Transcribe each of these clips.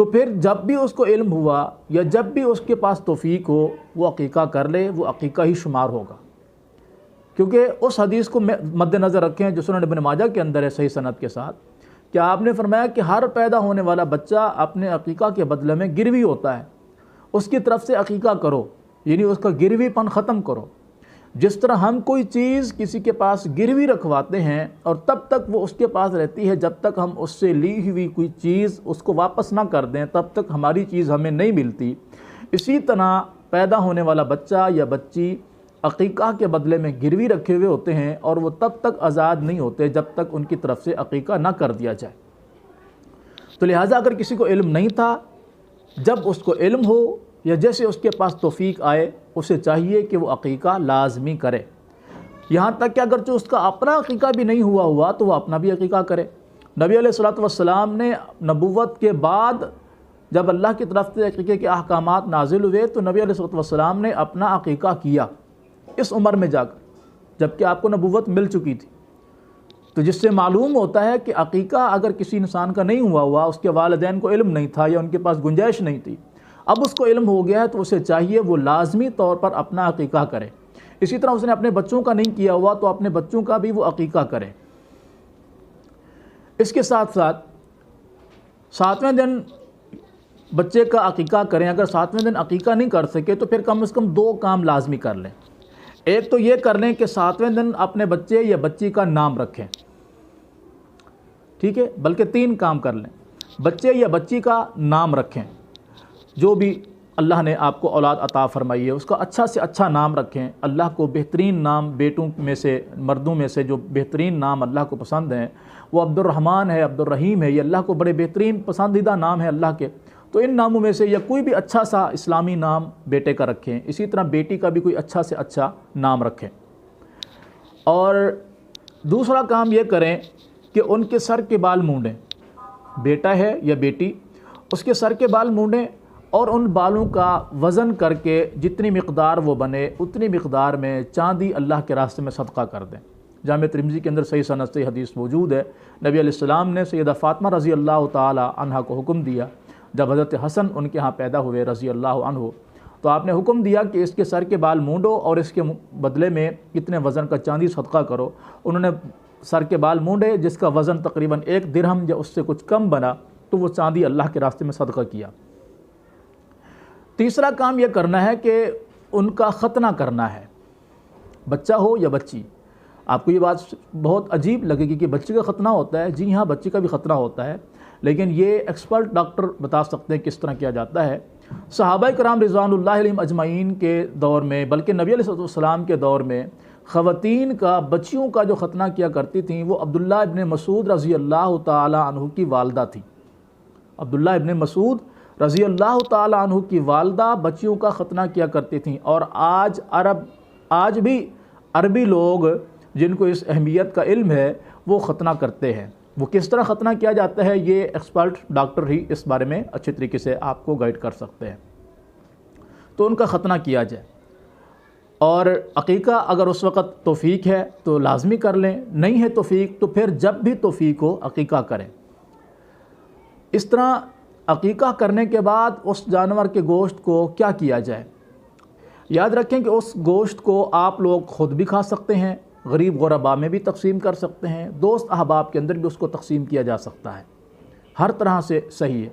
تو پھر جب بھی اس کو علم ہوا یا جب بھی اس کے پاس توفیق ہو وہ عقیقہ کر لے، وہ عقیقہ ہی شمار ہوگا، کیونکہ اس حدیث کو مد نظر رکھیں جو سنن ابن ماجہ کے اندر ہے صحیح سند کے ساتھ، کہ آپ نے فرمایا کہ ہر پیدا ہونے والا بچہ اپنے عقیقہ کے بدلے میں گروی ہوتا ہے، اس کی طرف سے عقیقہ کرو، یعنی اس کا گروی پن ختم کرو۔ جس طرح ہم کوئی چیز کسی کے پاس گروی رکھواتے ہیں اور تب تک وہ اس کے پاس رہتی ہے جب تک ہم اس سے لی ہوئی کوئی چیز اس کو واپس نہ کر دیں، تب تک ہماری چیز ہمیں نہیں ملتی، اسی طرح پیدا ہونے والا بچہ یا بچی عقیقہ کے بدلے میں گروی رکھے ہوئے ہوتے ہیں، اور وہ تب تک آزاد نہیں ہوتے جب تک ان کی طرف سے عقیقہ نہ کر دیا جائے۔ تو لہٰذا اگر کسی کو علم نہیں تھا، جب اس کو علم ہو یا جیسے اس کے پاس توفیق آئے، اسے چاہیے کہ وہ عقیقہ لازمی کرے، یہاں تک کہ اگرچہ اس کا اپنا عقیقہ بھی نہیں ہوا تو وہ اپنا بھی عقیقہ کرے۔ نبی علیہ الصلوۃ والسلام نے نبوت کے بعد جب اللہ کی طرف سے عقیقے کے احکامات نازل ہوئے تو نبی علیہ الصلوۃ والسلام نے اپنا عقیقہ کیا اس عمر میں جا کر، جبکہ آپ کو نبوت مل چکی تھی۔ تو جس سے معلوم ہوتا ہے کہ عقیقہ اگر کسی انسان کا نہیں ہوا، اس کے والدین کو علم نہیں تھا یا ان کے پاس گنجائش نہیں تھی، اب اس کو علم ہو گیا ہے تو اسے چاہیے وہ لازمی طور پر اپنا عقیقہ کرے۔ اسی طرح اس نے اپنے بچوں کا نہیں کیا ہوا تو اپنے بچوں کا بھی وہ عقیقہ کرے۔ اس کے ساتھ ساتھ 7ویں دن بچے کا عقیقہ کریں۔ اگر 7ویں دن عقیقہ نہیں کر سکے تو پھر کم از کم 2 کام لازمی کر لیں۔ ایک تو یہ کر لیں کہ 7ویں دن اپنے بچے یا بچی کا نام رکھیں، ٹھیک ہے، بلکہ 3 کام کر لیں۔ بچے یا بچی کا نام رکھیں، جو بھی اللہ نے آپ کو اولاد عطا فرمائی ہے اس کا اچھا سے اچھا نام رکھیں۔ اللہ کو بہترین نام بیٹوں میں سے، مردوں میں سے جو بہترین نام اللہ کو پسند ہیں وہ عبد الرحمن ہے، عبد الرحیم ہے، یہ اللہ کو بڑے بہترین پسندیدہ نام ہے اللہ کے، تو ان ناموں میں سے یا کوئی بھی اچھا سا اسلامی نام بیٹے کا رکھیں۔ اسی طرح بیٹی کا بھی کوئی اچھا سے اچھا نام رکھیں۔ اور دوسرا کام یہ کریں کہ ان کے سر کے بال مونڈیں، بیٹا ہے یا بیٹی، اس کے سر کے بال مونڈیں اور ان بالوں کا وزن کر کے جتنی مقدار وہ بنے اتنی مقدار میں چاندی اللہ کے راستے میں صدقہ کر دیں۔ جامع ترمذی کے اندر صحیح سند سے حدیث موجود ہے، نبی علیہ السلام نے سیدہ فاطمہ رضی اللہ تعالی عنہا کو حکم دیا، جب حضرت حسن ان کے ہاں پیدا ہوئے رضی اللہ عنہ، تو آپ نے حکم دیا کہ اس کے سر کے بال مونڈو اور اس کے بدلے میں کتنے وزن کا چاندی صدقہ کرو۔ انہوں نے سر کے بال مونڈے، جس کا وزن تقریباً 1 درہم یا اس سے کچھ کم بنا، تو وہ چاندی اللہ کے راستے میں صدقہ کیا۔ تیسرا کام یہ کرنا ہے کہ ان کا ختنہ کرنا ہے، بچہ ہو یا بچی۔ آپ کو یہ بات بہت عجیب لگے گی کہ بچے کا ختنہ ہوتا ہے، جی ہاں بچے کا بھی ختنہ ہوتا ہے، لیکن یہ ایکسپرٹ ڈاکٹر بتا سکتے ہیں کس طرح کیا جاتا ہے۔ صحابہ کرام رضوان اللہ علیہم اجمعین کے دور میں، بلکہ نبی علیہ السلام کے دور میں، خواتین کا بچیوں کا جو ختنہ کیا کرتی تھیں وہ عبداللہ ابن مسعود رضی اللہ تعالی عنہ کی والدہ تھی۔ عبداللہ ابن مسعود رضی اللہ تعالی عنہ کی والدہ بچیوں کا ختنہ کیا کرتی تھیں، اور آج بھی عربی لوگ جن کو اس اہمیت کا علم ہے وہ ختنہ کرتے ہیں۔ وہ کس طرح ختنہ کیا جاتا ہے یہ ایکسپرٹ ڈاکٹر ہی اس بارے میں اچھی طریقے سے آپ کو گائیڈ کر سکتے ہیں۔ تو ان کا ختنہ کیا جائے، اور عقیقہ اگر اس وقت توفیق ہے تو لازمی کر لیں، نہیں ہے توفیق تو پھر جب بھی توفیق ہو عقیقہ کریں۔ اس طرح عقیقہ کرنے کے بعد اس جانور کے گوشت کو کیا کیا جائے؟ یاد رکھیں کہ اس گوشت کو آپ لوگ خود بھی کھا سکتے ہیں، غریب غربا میں بھی تقسیم کر سکتے ہیں، دوست احباب کے اندر بھی اس کو تقسیم کیا جا سکتا ہے، ہر طرح سے صحیح ہے۔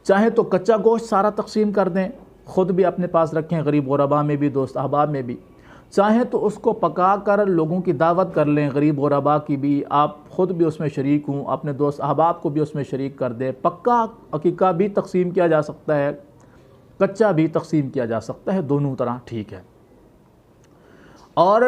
چاہے تو کچا گوشت سارا تقسیم کر دیں، خود بھی اپنے پاس رکھیں، غریب غربا میں بھی دوست احباب میں بھی، چاہیں تو اس کو پکا کر لوگوں کی دعوت کر لیں، غریب غربا کی بھی، آپ خود بھی اس میں شریک ہوں، اپنے دوست احباب کو بھی اس میں شریک کر دیں۔ پکا عقیقہ بھی تقسیم کیا جا سکتا ہے، کچا بھی تقسیم کیا جا سکتا ہے، دونوں طرح ٹھیک ہے۔ اور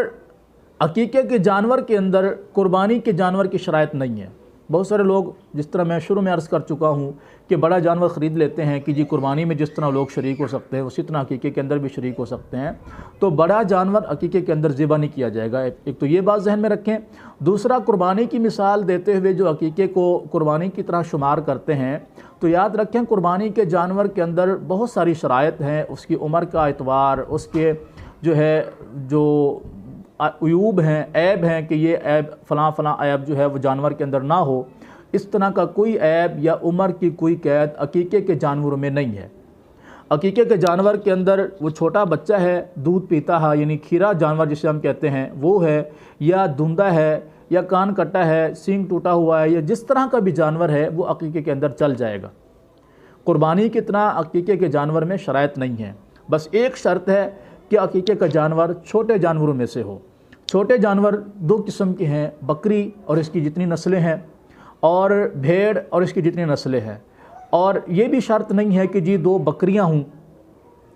عقیقے کے جانور کے اندر قربانی کے جانور کی شرائط نہیں ہے۔ بہت سارے لوگ، جس طرح میں شروع میں عرض کر چکا ہوں کہ بڑا جانور خرید لیتے ہیں کہ جی قربانی میں جس طرح لوگ شریک ہو سکتے ہیں اسی طرح عقیقے کے اندر بھی شریک ہو سکتے ہیں، تو بڑا جانور عقیقے کے اندر ذبح نہیں کیا جائے گا۔ ایک تو یہ بات ذہن میں رکھیں۔ دوسرا، قربانی کی مثال دیتے ہوئے جو عقیقے کو قربانی کی طرح شمار کرتے ہیں، تو یاد رکھیں قربانی کے جانور کے اندر بہت ساری شرائط ہیں، اس کی عمر کا اعتبار، اس کے جو عیوب ہیں، عیب ہیں کہ یہ عیب فلاں عیب جو ہے وہ جانور کے اندر نہ ہو، اس طرح کا کوئی عیب یا عمر کی کوئی قید عقیقے کے جانوروں میں نہیں ہے۔ عقیقے کے جانور کے اندر وہ چھوٹا بچہ ہے، دودھ پیتا ہے، یعنی کھیرا جانور جسے ہم کہتے ہیں وہ ہے، یا دھندہ ہے، یا کان کٹا ہے، سینگ ٹوٹا ہوا ہے، یا جس طرح کا بھی جانور ہے وہ عقیقے کے اندر چل جائے گا۔ قربانی کی طرح عقیقے کے جانور میں شرائط نہیں ہے، بس ایک شرط ہے کہ عقیقے کا جانور چھوٹے جانوروں میں سے ہو۔ چھوٹے جانور دو قسم کے ہیں، بکری اور اس کی جتنی نسلیں ہیں، اور بھیڑ اور اس کی جتنی نسلیں ہیں۔ اور یہ بھی شرط نہیں ہے کہ جی دو بکریاں ہوں،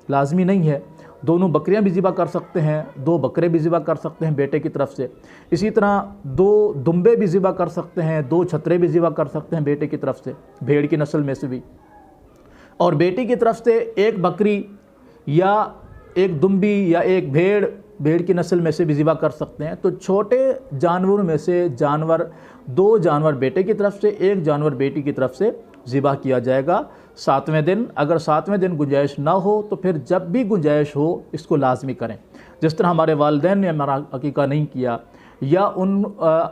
لازمی نہیں ہے، دونوں بکریاں بھی ذبح کر سکتے ہیں، دو بکرے بھی ذبح کر سکتے ہیں بیٹے کی طرف سے، اسی طرح دو دمبے بھی ذبح کر سکتے ہیں، دو چھترے بھی ذبح کر سکتے ہیں بیٹے کی طرف سے، بھیڑ کی نسل میں سے بھی، اور بیٹی کی طرف سے ایک بکری یا ایک دمبی یا ایک بھیڑ کی نسل میں سے بھی ذبح کر سکتے ہیں۔ تو چھوٹے جانوروں میں سے دو جانور بیٹے کی طرف سے، ایک جانور بیٹی کی طرف سے ذبح کیا جائے گا 7ویں دن۔ اگر 7ویں دن گنجائش نہ ہو تو پھر جب بھی گنجائش ہو اس کو لازمی کریں۔ جس طرح ہمارے والدین نے ہمارا عقیقہ نہیں کیا، یا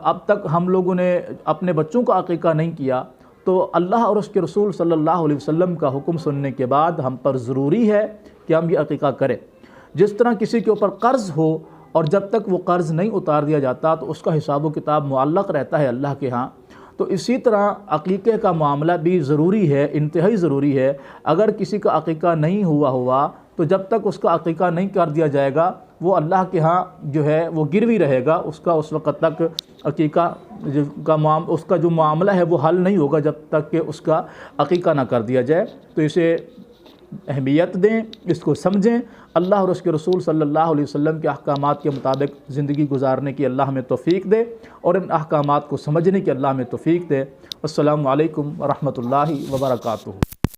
اب تک ہم لوگوں نے اپنے بچوں کا عقیقہ نہیں کیا، تو اللہ اور اس کے رسول صلی اللہ علیہ وسلم کا حکم سننے کے بعد ہم پر ضروری ہے کہ ہم یہ عقیقہ کریں۔ جس طرح کسی کے اوپر قرض ہو اور جب تک وہ قرض نہیں اتار دیا جاتا تو اس کا حساب و کتاب معلق رہتا ہے اللہ کے ہاں، تو اسی طرح عقیقے کا معاملہ بھی ضروری ہے، انتہائی ضروری ہے۔ اگر کسی کا عقیقہ نہیں ہوا تو جب تک اس کا عقیقہ نہیں کر دیا جائے گا وہ اللہ کے ہاں جو ہے وہ گروی رہے گا، اس وقت تک عقیقہ اس کا جو معاملہ ہے وہ حل نہیں ہوگا جب تک کہ اس کا عقیقہ نہ کر دیا جائے۔ تو اسے اہمیت دیں، اس کو سمجھیں، اللہ اور اس کے رسول صلی اللہ علیہ وسلم کے احکامات کے مطابق زندگی گزارنے کی اللہ ہمیں توفیق دے، اور ان احکامات کو سمجھنے کی اللہ ہمیں توفیق دے۔ السلام علیکم ورحمۃ اللہ وبرکاتہ۔